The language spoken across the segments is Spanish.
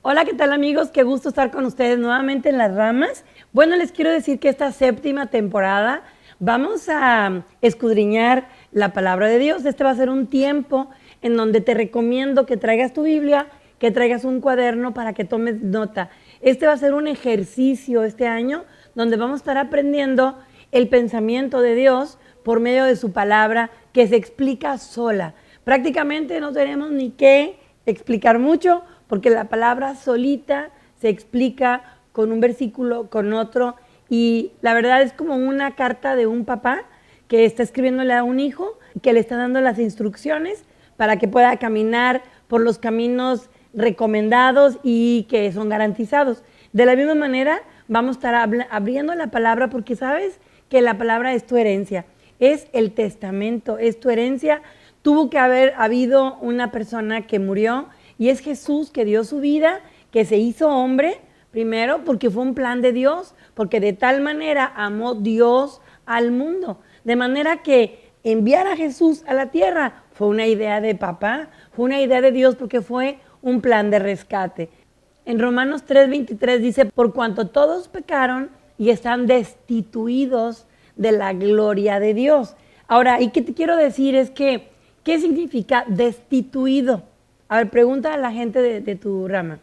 Hola, ¿qué tal amigos? Qué gusto estar con ustedes nuevamente en Las Ramas. Bueno, les quiero decir que esta séptima temporada vamos a escudriñar la palabra de Dios. Este va a ser un tiempo en donde te recomiendo que traigas tu Biblia, que traigas un cuaderno para que tomes nota. Este va a ser un ejercicio este año donde vamos a estar aprendiendo el pensamiento de Dios por medio de su palabra que se explica sola. Prácticamente no tenemos ni que explicar mucho porque la palabra solita se explica con un versículo, con otro, y la verdad es como una carta de un papá que está escribiéndole a un hijo, que le está dando las instrucciones para que pueda caminar por los caminos recomendados y que son garantizados. De la misma manera, vamos a estar abriendo la palabra porque sabes que la palabra es tu herencia, es el testamento, es tu herencia. Tuvo que haber habido una persona que murió y es Jesús que dio su vida, que se hizo hombre, primero porque fue un plan de Dios, porque de tal manera amó Dios al mundo, de manera que enviar a Jesús a la tierra fue una idea de papá, fue una idea de Dios porque fue un plan de rescate. En Romanos 3:23 dice, por cuanto todos pecaron y están destituidos de la gloria de Dios. Ahora, y qué te quiero decir es que, ¿qué significa destituido? A ver, pregunta a la gente de tu rama.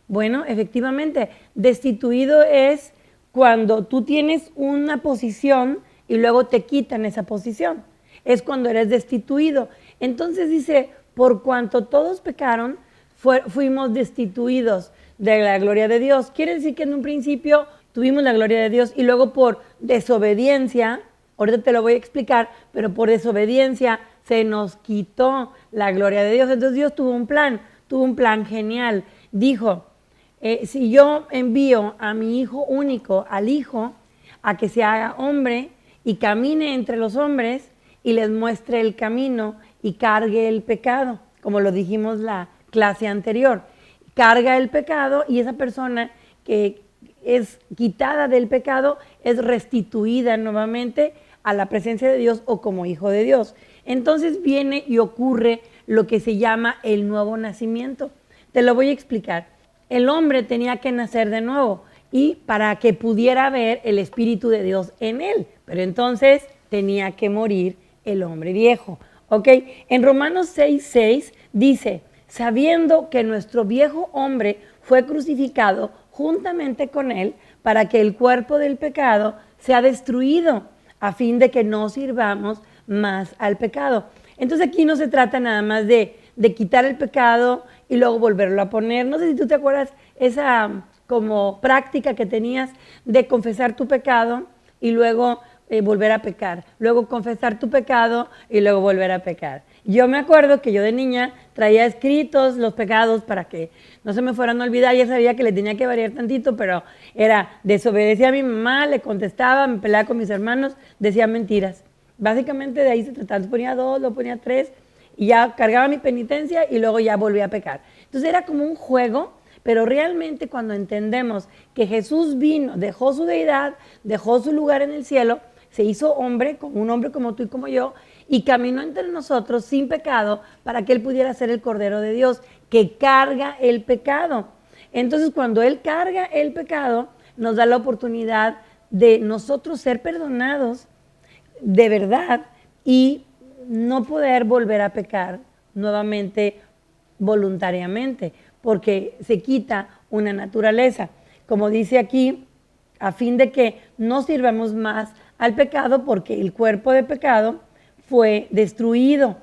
Bueno, efectivamente, destituido es cuando tú tienes una posición y luego te quitan esa posición. Es cuando eres destituido. Entonces dice, por cuanto todos pecaron, fuimos destituidos de la gloria de Dios. Quiere decir que en un principio tuvimos la gloria de Dios y luego por desobediencia, ahorita te lo voy a explicar, pero por desobediencia se nos quitó la gloria de Dios. Entonces Dios tuvo un plan genial. Dijo, si yo envío a mi hijo único, al hijo, a que se haga hombre y camine entre los hombres y les muestre el camino y cargue el pecado, como lo dijimos la clase anterior, carga el pecado y esa persona que es quitada del pecado es restituida nuevamente a la presencia de Dios o como hijo de Dios. Entonces viene y ocurre lo que se llama el nuevo nacimiento. Te lo voy a explicar. El hombre tenía que nacer de nuevo y para que pudiera ver el Espíritu de Dios en él. Pero entonces tenía que morir el hombre viejo. ¿Ok? En Romanos 6:6 dice, sabiendo que nuestro viejo hombre fue crucificado juntamente con él para que el cuerpo del pecado sea destruido, a fin de que no sirvamos más al pecado. Entonces aquí no se trata nada más de quitar el pecado y luego volverlo a poner. No sé si tú te acuerdas esa como práctica que tenías de confesar tu pecado y luego volver a pecar, luego confesar tu pecado y luego volver a pecar. Yo me acuerdo que yo de niña traía escritos los pecados para que no se me fueran a olvidar. Ya sabía que le tenía que variar tantito, pero era desobedecía a mi mamá, le contestaba, me peleaba con mis hermanos, decía mentiras. Básicamente de ahí se trataba, ponía 2, lo ponía 3 y ya cargaba mi penitencia y luego ya volvía a pecar. Entonces era como un juego, pero realmente cuando entendemos que Jesús vino, dejó su deidad, dejó su lugar en el cielo, se hizo hombre, como un hombre como tú y como yo, y caminó entre nosotros sin pecado para que Él pudiera ser el Cordero de Dios, que carga el pecado. Entonces, cuando Él carga el pecado, nos da la oportunidad de nosotros ser perdonados de verdad y no poder volver a pecar nuevamente voluntariamente, porque se quita una naturaleza. Como dice aquí, a fin de que no sirvamos más al pecado, porque el cuerpo de pecado fue destruido.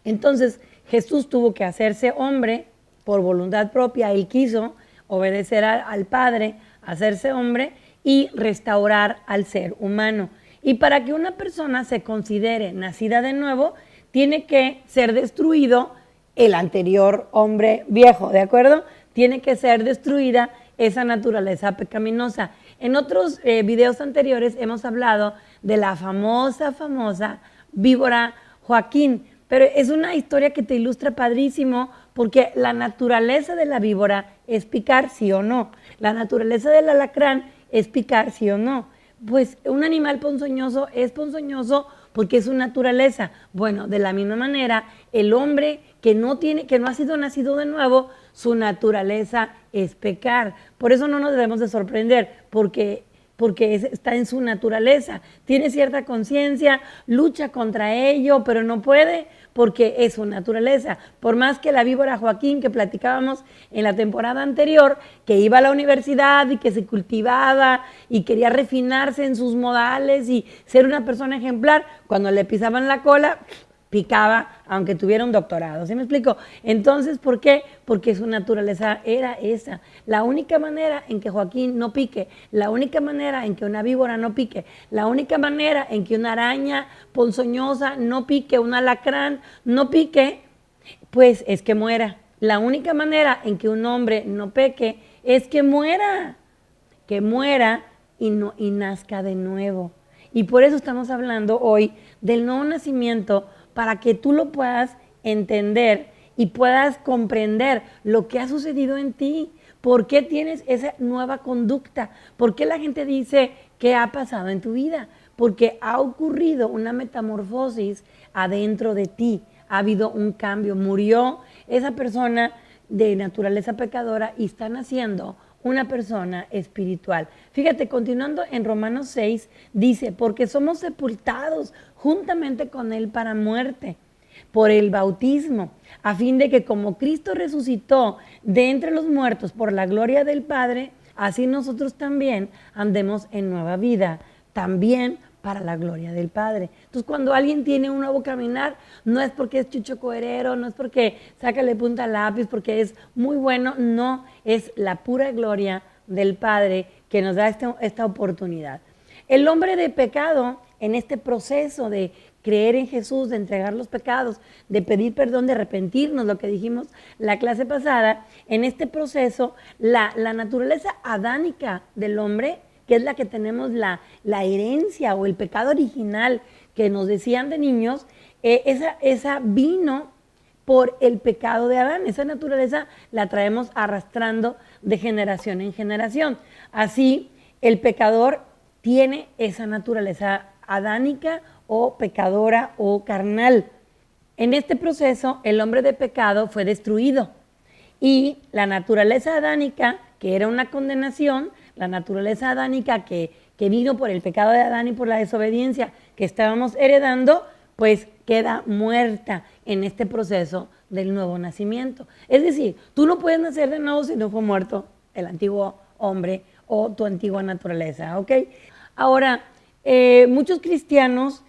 Entonces Jesús tuvo que hacerse hombre por voluntad propia. Él quiso obedecer al Padre, hacerse hombre y restaurar al ser humano. Y para que una persona se considere nacida de nuevo, tiene que ser destruido el anterior hombre viejo, ¿de acuerdo? Tiene que ser destruida esa naturaleza pecaminosa. En otros videos anteriores hemos hablado de la famosa víbora Joaquín, pero es una historia que te ilustra padrísimo porque la naturaleza de la víbora es picar, sí o no. La naturaleza del alacrán es picar, sí o no. Pues un animal ponzoñoso es ponzoñoso Porque es su naturaleza. Bueno, de la misma manera, el hombre que no ha sido nacido de nuevo, su naturaleza es pecar. Por eso no nos debemos de sorprender, porque está en su naturaleza. Tiene cierta conciencia, lucha contra ello, pero no puede porque es su naturaleza. Por más que la víbora Joaquín, que platicábamos en la temporada anterior, que iba a la universidad y que se cultivaba y quería refinarse en sus modales y ser una persona ejemplar, cuando le pisaban la cola, picaba, aunque tuviera un doctorado. ¿Sí me explico? Entonces, ¿por qué? Porque su naturaleza era esa. La única manera en que Joaquín no pique, la única manera en que una víbora no pique, la única manera en que una araña ponzoñosa no pique, un alacrán no pique, pues es que muera. La única manera en que un hombre no peque es que muera y nazca de nuevo. Y por eso estamos hablando hoy del nuevo nacimiento, para que tú lo puedas entender y puedas comprender lo que ha sucedido en ti. ¿Por qué tienes esa nueva conducta? ¿Por qué la gente dice qué ha pasado en tu vida? Porque ha ocurrido una metamorfosis adentro de ti. Ha habido un cambio. Murió esa persona de naturaleza pecadora y está naciendo una persona espiritual. Fíjate, continuando en Romanos 6, dice, porque somos sepultados juntamente con Él para muerte, por el bautismo, a fin de que como Cristo resucitó de entre los muertos por la gloria del Padre, así nosotros también andemos en nueva vida, también para la gloria del Padre. Entonces, cuando alguien tiene un nuevo caminar, no es porque es chucho coherero, no es porque sácale punta al lápiz, porque es muy bueno, no, es la pura gloria del Padre que nos da esta oportunidad. El hombre de pecado, en este proceso de creer en Jesús, de entregar los pecados, de pedir perdón, de arrepentirnos, lo que dijimos la clase pasada, en este proceso, la naturaleza adánica del hombre, que es la que tenemos la herencia o el pecado original que nos decían de niños, esa vino por el pecado de Adán. Esa naturaleza la traemos arrastrando de generación en generación. Así, el pecador tiene esa naturaleza adánica o pecadora o carnal. En este proceso, el hombre de pecado fue destruido y la naturaleza adánica, que era una condenación, la naturaleza adánica que vino por el pecado de Adán y por la desobediencia que estábamos heredando, pues queda muerta en este proceso del nuevo nacimiento. Es decir, tú no puedes nacer de nuevo si no fue muerto el antiguo hombre o tu antigua naturaleza, ¿ok? Ahora, muchos cristianos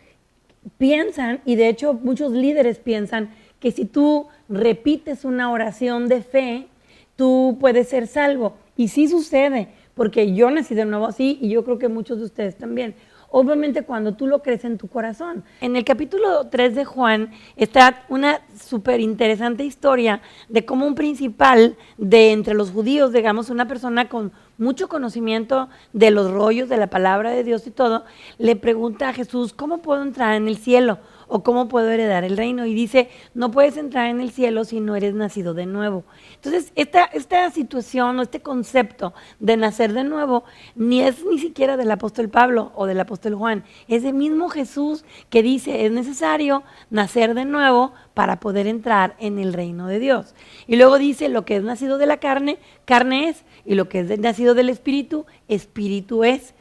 piensan, y de hecho muchos líderes piensan, que si tú repites una oración de fe, tú puedes ser salvo. Y sí sucede, porque yo nací de nuevo así y yo creo que muchos de ustedes también. Obviamente cuando tú lo crees en tu corazón. En el capítulo 3 de Juan está una súper interesante historia de cómo un principal de entre los judíos, digamos una persona con mucho conocimiento de los rollos de la palabra de Dios y todo, le pregunta a Jesús, ¿cómo puedo entrar en el cielo? ¿O cómo puedo heredar el reino? Y dice, no puedes entrar en el cielo si no eres nacido de nuevo. Entonces, esta situación o este concepto de nacer de nuevo ni siquiera del apóstol Pablo o del apóstol Juan. Es el mismo Jesús que dice, es necesario nacer de nuevo para poder entrar en el reino de Dios. Y luego dice, lo que es nacido de la carne, carne es, y lo que es nacido del espíritu, espíritu es.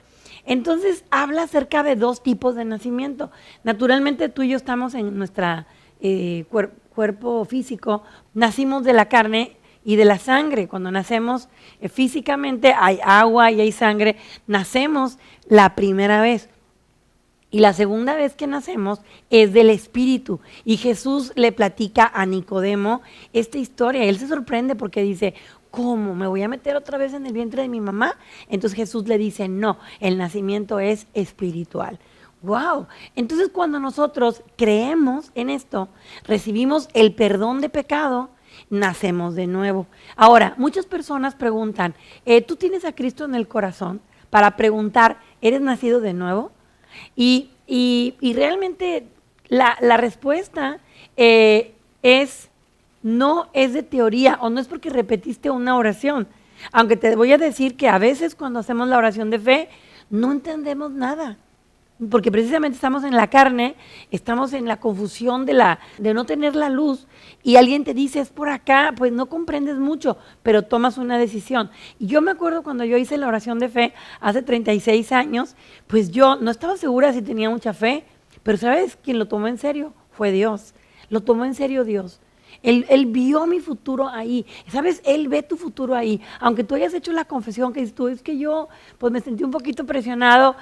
Entonces habla acerca de dos tipos de nacimiento. Naturalmente tú y yo estamos en nuestro cuerpo físico, nacimos de la carne y de la sangre. Cuando nacemos físicamente hay agua y hay sangre, nacemos la primera vez. Y la segunda vez que nacemos es del Espíritu. Y Jesús le platica a Nicodemo esta historia. Él se sorprende porque dice, ¿cómo? ¿Me voy a meter otra vez en el vientre de mi mamá? Entonces Jesús le dice, no, el nacimiento es espiritual. ¡Wow! Entonces cuando nosotros creemos en esto, recibimos el perdón de pecado, nacemos de nuevo. Ahora, muchas personas preguntan, ¿tú tienes a Cristo en el corazón? Para preguntar, ¿eres nacido de nuevo? Y realmente la respuesta no es de teoría o no es porque repetiste una oración. Aunque te voy a decir que a veces cuando hacemos la oración de fe no entendemos nada. porque precisamente estamos en la carne, estamos en la confusión de no tener la luz, y alguien te dice es por acá, pues no comprendes mucho, pero tomas una decisión. Y yo me acuerdo cuando yo hice la oración de fe hace 36 años, pues yo no estaba segura si tenía mucha fe, pero ¿sabes quién lo tomó en serio? Fue Dios. Lo tomó en serio Dios. Él vio mi futuro ahí, ¿sabes? Él ve tu futuro ahí, aunque tú hayas hecho la confesión que dices tú, es que yo pues me sentí un poquito presionado,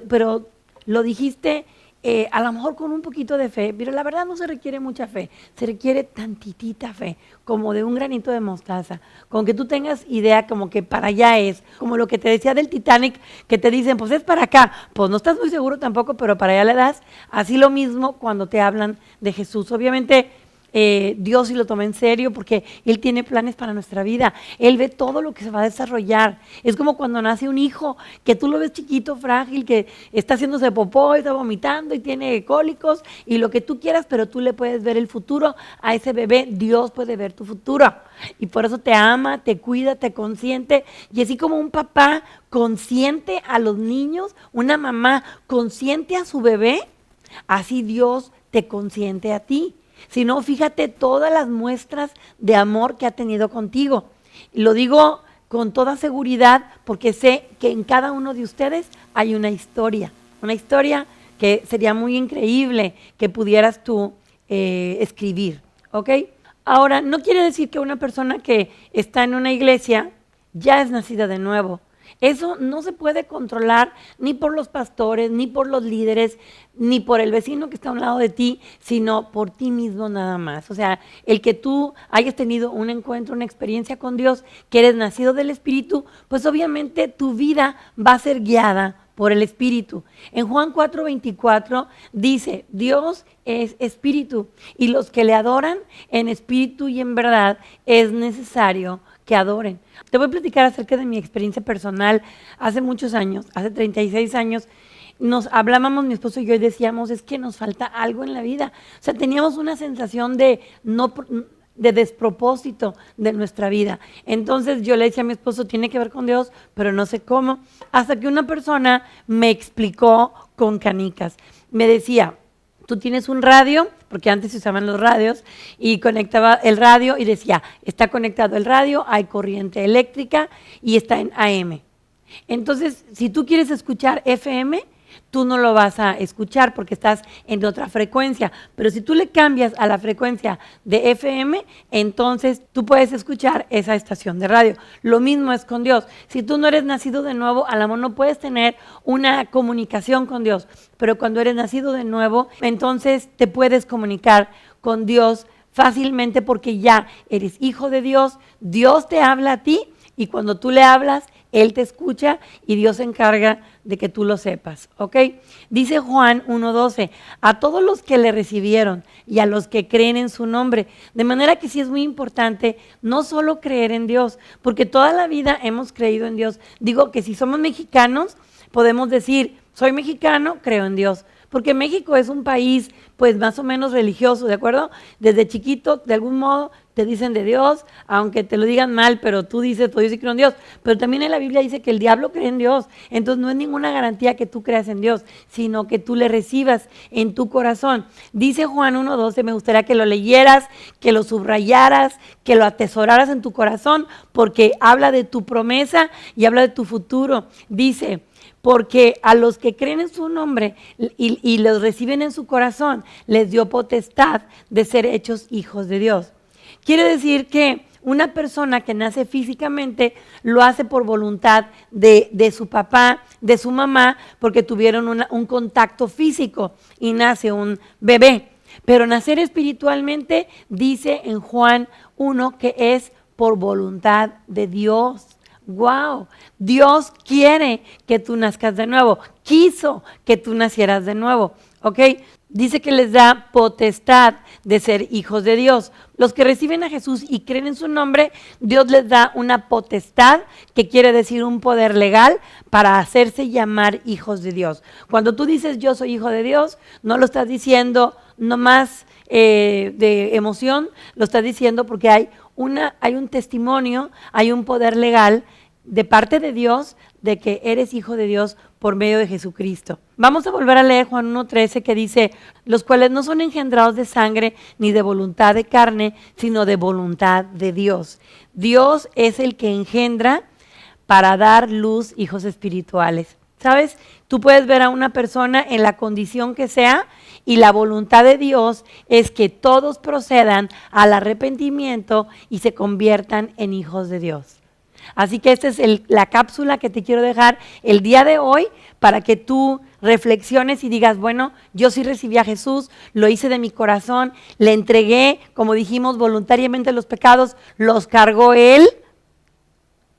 pero lo dijiste a lo mejor con un poquito de fe, pero la verdad no se requiere mucha fe, se requiere tantitita fe, como de un granito de mostaza, con que tú tengas idea como que para allá es, como lo que te decía del Titanic, que te dicen, pues es para acá, pues no estás muy seguro tampoco, pero para allá le das, así lo mismo cuando te hablan de Jesús. Obviamente Dios sí lo toma en serio porque Él tiene planes para nuestra vida. Él ve todo lo que se va a desarrollar. Es como cuando nace un hijo, que tú lo ves chiquito, frágil, que está haciéndose popó, está vomitando y tiene cólicos y lo que tú quieras, pero tú le puedes ver el futuro a ese bebé. Dios puede ver tu futuro y por eso te ama, te cuida, te consiente. Y así como un papá consiente a los niños, una mamá consiente a su bebé, así Dios te consiente a ti. Si no, fíjate todas las muestras de amor que ha tenido contigo. Lo digo con toda seguridad porque sé que en cada uno de ustedes hay una historia que sería muy increíble que pudieras tú escribir, ¿ok? Ahora, no quiere decir que una persona que está en una iglesia ya es nacida de nuevo. Eso no se puede controlar ni por los pastores, ni por los líderes, ni por el vecino que está a un lado de ti, sino por ti mismo nada más. O sea, el que tú hayas tenido un encuentro, una experiencia con Dios, que eres nacido del Espíritu, pues obviamente tu vida va a ser guiada por el Espíritu. En Juan 4:24 dice, Dios es Espíritu y los que le adoran en espíritu y en verdad es necesario que adoren. Te voy a platicar acerca de mi experiencia personal. Hace muchos años, hace 36 años, nos hablábamos mi esposo y yo y decíamos, es que nos falta algo en la vida. O sea, teníamos una sensación de despropósito de nuestra vida. Entonces yo le decía a mi esposo, tiene que ver con Dios, pero no sé cómo. Hasta que una persona me explicó con canicas. Me decía, tú tienes un radio, porque antes se usaban los radios, y conectaba el radio y decía, está conectado el radio, hay corriente eléctrica y está en AM. Entonces, si tú quieres escuchar FM, tú no lo vas a escuchar porque estás en otra frecuencia, pero si tú le cambias a la frecuencia de FM, entonces tú puedes escuchar esa estación de radio. Lo mismo es con Dios. Si tú no eres nacido de nuevo, a lo mejor no puedes tener una comunicación con Dios, pero cuando eres nacido de nuevo, entonces te puedes comunicar con Dios fácilmente porque ya eres hijo de Dios, Dios te habla a ti y cuando tú le hablas, Él te escucha y Dios se encarga de que tú lo sepas, ¿ok? Dice Juan 1:12, a todos los que le recibieron y a los que creen en su nombre. De manera que sí es muy importante no solo creer en Dios, porque toda la vida hemos creído en Dios. Digo que si somos mexicanos, podemos decir, soy mexicano, creo en Dios. Porque México es un país pues más o menos religioso, ¿de acuerdo? Desde chiquito, de algún modo, te dicen de Dios, aunque te lo digan mal, pero tú dices, pues yo sí creo en Dios. Pero también en la Biblia dice que el diablo cree en Dios. Entonces no es ninguna garantía que tú creas en Dios, sino que tú le recibas en tu corazón. Dice Juan 1:12, me gustaría que lo leyeras, que lo subrayaras, que lo atesoraras en tu corazón, porque habla de tu promesa y habla de tu futuro. Dice, porque a los que creen en su nombre y los reciben en su corazón, les dio potestad de ser hechos hijos de Dios. Quiere decir que una persona que nace físicamente lo hace por voluntad de su papá, de su mamá, porque tuvieron un contacto físico y nace un bebé. Pero nacer espiritualmente dice en Juan 1 que es por voluntad de Dios. Wow, Dios quiere que tú nazcas de nuevo, quiso que tú nacieras de nuevo, ¿ok? Dice que les da potestad de ser hijos de Dios. Los que reciben a Jesús y creen en su nombre, Dios les da una potestad, que quiere decir un poder legal, para hacerse llamar hijos de Dios. Cuando tú dices yo soy hijo de Dios, no lo estás diciendo nomás de emoción, lo estás diciendo porque hay un testimonio, hay un poder legal de parte de Dios, de que eres hijo de Dios por medio de Jesucristo. Vamos a volver a leer Juan 1:13 que dice, los cuales no son engendrados de sangre ni de voluntad de carne, sino de voluntad de Dios. Dios es el que engendra para dar luz hijos espirituales. ¿Sabes? Tú puedes ver a una persona en la condición que sea y la voluntad de Dios es que todos procedan al arrepentimiento y se conviertan en hijos de Dios. Así que esta es la cápsula que te quiero dejar el día de hoy para que tú reflexiones y digas, bueno, yo sí recibí a Jesús, lo hice de mi corazón, le entregué, como dijimos, voluntariamente los pecados, los cargó Él.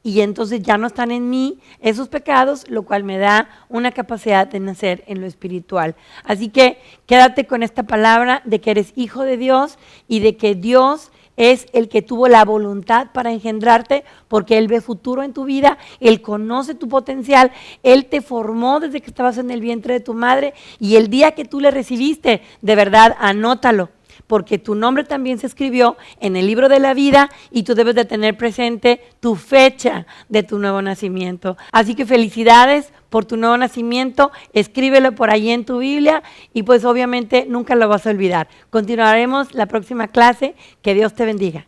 Y entonces ya no están en mí esos pecados, lo cual me da una capacidad de nacer en lo espiritual. Así que quédate con esta palabra de que eres hijo de Dios y de que Dios es el que tuvo la voluntad para engendrarte, porque Él ve futuro en tu vida, Él conoce tu potencial, Él te formó desde que estabas en el vientre de tu madre y el día que tú le recibiste, de verdad, anótalo. Porque tu nombre también se escribió en el libro de la vida y tú debes de tener presente tu fecha de tu nuevo nacimiento. Así que felicidades por tu nuevo nacimiento, escríbelo por ahí en tu Biblia y pues obviamente nunca lo vas a olvidar. Continuaremos la próxima clase, que Dios te bendiga.